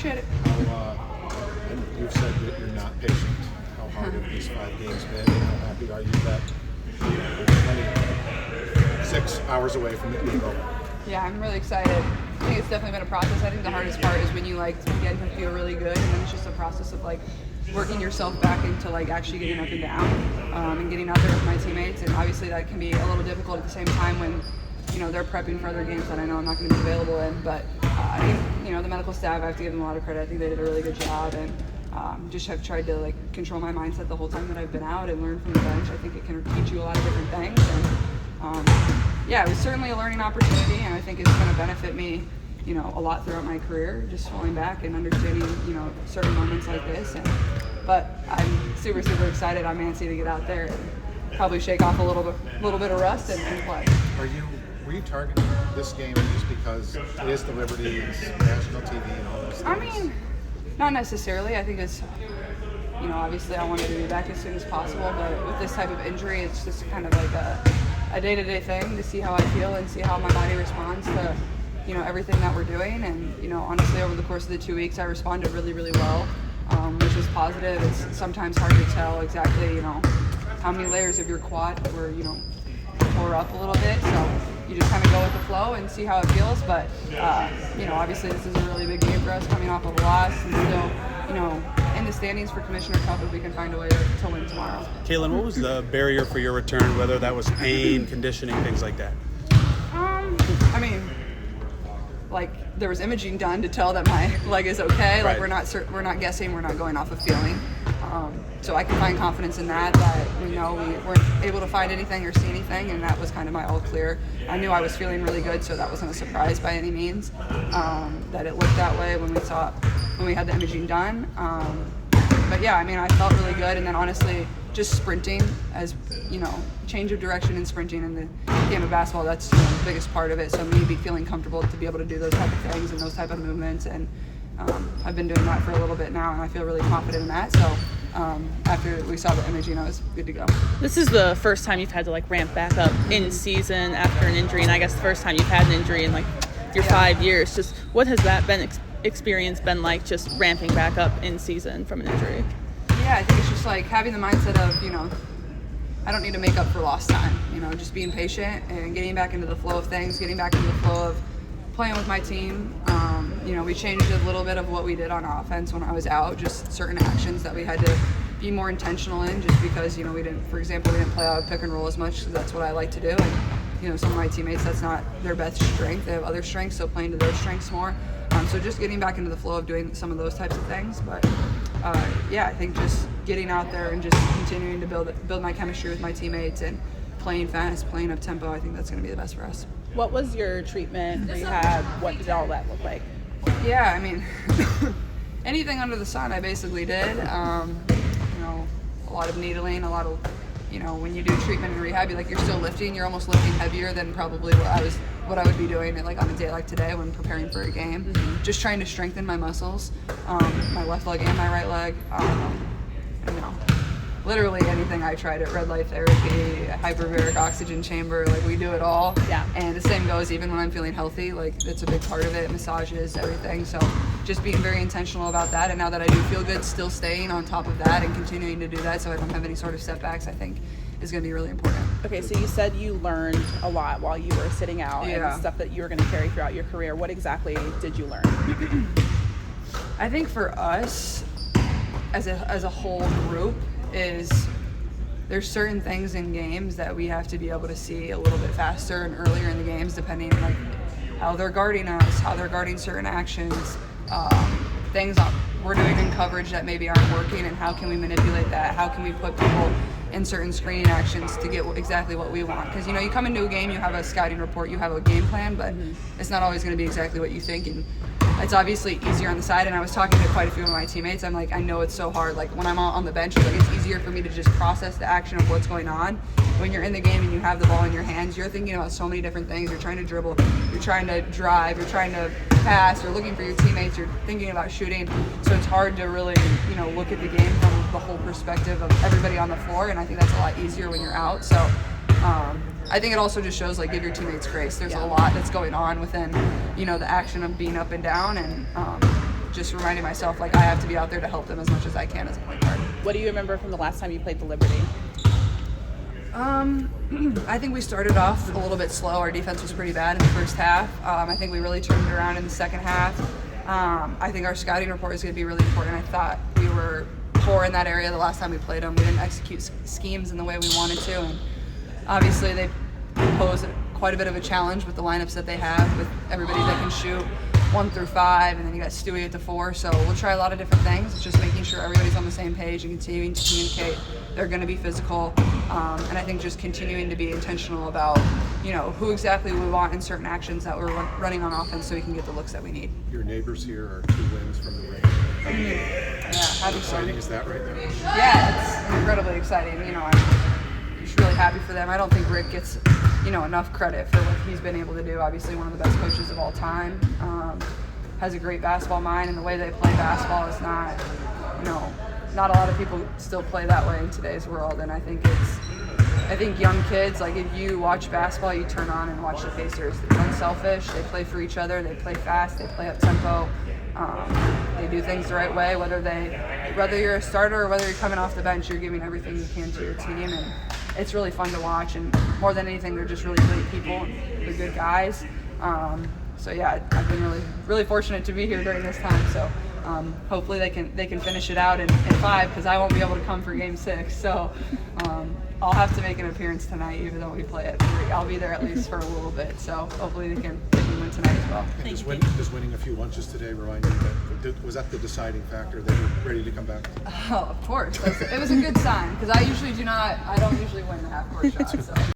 Appreciate it. And you've said that you're not patient. How hard have these 5 games been? And how happy are you that you're 26 hours away from it being over? Yeah, I'm really excited. I think it's definitely been a process. I think the hardest part is when you begin to feel really good, and then it's just a process of working yourself back into actually getting up and down, and getting out there with my teammates. And obviously that can be a little difficult at the same time when they're prepping for other games that I know I'm not going to be available in. But I think the medical staff, I have to give them a lot of credit. I think they did a really good job, and just have tried to control my mindset the whole time that I've been out and learn from the bench. I think it can teach you a lot of different things. And yeah, it was certainly a learning opportunity, and I think it's going to benefit me, a lot throughout my career, just falling back and understanding, certain moments like this. But I'm super, super excited. I'm antsy to get out there and probably shake off a little bit of rust and play. Were you targeting this game just because it is the Liberty, it's national TV and all those things? I mean, not necessarily. I think it's, obviously I wanted to be back as soon as possible, but with this type of injury, it's just kind of like a day-to-day thing to see how I feel and see how my body responds to, everything that we're doing. And, honestly, over the course of the 2 weeks, I responded really, really well, which is positive. It's sometimes hard to tell exactly, how many layers of your quad were, tore up a little bit. So you just kind of go with the flow and see how it feels. But, obviously this is a really big game for us coming off of a loss and still, in the standings for Commissioner Cup if we can find a way to win tomorrow. Caitlin, what was the barrier for your return, whether that was pain, conditioning, things like that? I mean, there was imaging done to tell that my leg is okay. Right. We're not guessing, we're not going off of feeling. So I can find confidence in that we weren't able to find anything or see anything, and that was kind of my all clear. I knew I was feeling really good, so that wasn't a surprise by any means, that it looked that way when we had the imaging done. But yeah, I mean, I felt really good, and then honestly, just sprinting as, change of direction and sprinting in the game of basketball, that's the biggest part of it. So me feeling comfortable to be able to do those type of things and those type of movements, and I've been doing that for a little bit now, and I feel really confident in that. So after we saw the imaging, I was good to go. This is the first time you've had to ramp back up in season after an injury, and I guess the first time you've had an injury in your 5 years. Just what has that experience been like, just ramping back up in season from an injury? Yeah, I think it's just having the mindset of, I don't need to make up for lost time, just being patient and getting back into the flow of things, getting back into the flow of playing with my team. We changed a little bit of what we did on offense when I was out, just certain actions that we had to be more intentional in, just because, we didn't play out of pick and roll as much, because that's what I like to do. And, some of my teammates, that's not their best strength. They have other strengths, so playing to their strengths more. So just getting back into the flow of doing some of those types of things. But yeah, I think just getting out there and just continuing to build my chemistry with my teammates and playing fast, playing up tempo, I think that's going to be the best for us. What was your treatment, rehab? What did all that look like? Yeah, I mean, anything under the sun I basically did. A lot of needling, a lot of, when you do treatment and rehab, you're still lifting, you're almost lifting heavier than probably what I would be doing on a day like today when preparing for a game. Mm-hmm. Just trying to strengthen my muscles, my left leg and my right leg. Literally anything I tried at red light therapy, hyperbaric oxygen chamber, we do it all. Yeah. And the same goes even when I'm feeling healthy, it's a big part of it, massages, everything. So just being very intentional about that. And now that I do feel good, still staying on top of that and continuing to do that so I don't have any sort of setbacks, I think is going to be really important. Okay, so you said you learned a lot while you were sitting out, and stuff that you were going to carry throughout your career. What exactly did you learn? I think for us, as a whole group, there's certain things in games that we have to be able to see a little bit faster and earlier in the games, depending how they're guarding us, how they're guarding certain actions, things we're doing in coverage that maybe aren't working, and how can we manipulate that? How can we put people in certain screening actions to get exactly what we want? Because you come into a game, you have a scouting report, you have a game plan, but it's not always going to be exactly what you think. And it's obviously easier on the side, and I was talking to quite a few of my teammates. I'm I know it's so hard. When I'm on the bench, it's easier for me to just process the action of what's going on. When you're in the game and you have the ball in your hands, you're thinking about so many different things. You're trying to dribble, you're trying to drive, you're trying to pass, you're looking for your teammates, you're thinking about shooting. So it's hard to really, look at the game from the whole perspective of everybody on the floor, and I think that's a lot easier when you're out. So I think it also just shows give your teammates grace. There's a lot that's going on within, the action of being up and down, and just reminding myself like I have to be out there to help them as much as I can as a point guard. What do you remember from the last time you played the Liberty? I think we started off a little bit slow. Our defense was pretty bad in the first half. I think we really turned it around in the second half. I think our scouting report is going to be really important. I thought we were poor in that area the last time we played them. We didn't execute schemes in the way we wanted to, and obviously they pose quite a bit of a challenge with the lineups that they have, with everybody that can shoot 1 through 5, and then you got Stewie at the 4. So we'll try a lot of different things. It's just making sure everybody's on the same page and continuing to communicate. They're going to be physical, and I think just continuing to be intentional about, who exactly we want in certain actions that we're running on offense, so we can get the looks that we need. Your neighbors here are 2 wins from the ring. Yeah, How exciting is that right now? Yeah, it's incredibly exciting. I'm just really happy for them. I don't think Rick gets, enough credit for what he's been able to do. Obviously, one of the best coaches of all time. Has a great basketball mind, and the way they play basketball is not a lot of people still play that way in today's world. And I think young kids, like if you watch basketball, you turn on and watch the Pacers. They're unselfish. They play for each other. They play fast. They play up tempo. They do things the right way. Whether you're a starter or whether you're coming off the bench, you're giving everything you can to your team, and it's really fun to watch. And more than anything, they're just really great people. They're good guys. So yeah, I've been really fortunate to be here during this time. So hopefully they can finish it out in 5, because I won't be able to come for Game 6. So I'll have to make an appearance tonight, even though we play at 3. I'll be there at least for a little bit. So hopefully they can win tonight as well. Does winning a few lunches today remind you was that the deciding factor that you're ready to come back? Oh, of course. It was a good sign, because I don't usually win the half-court shot. So.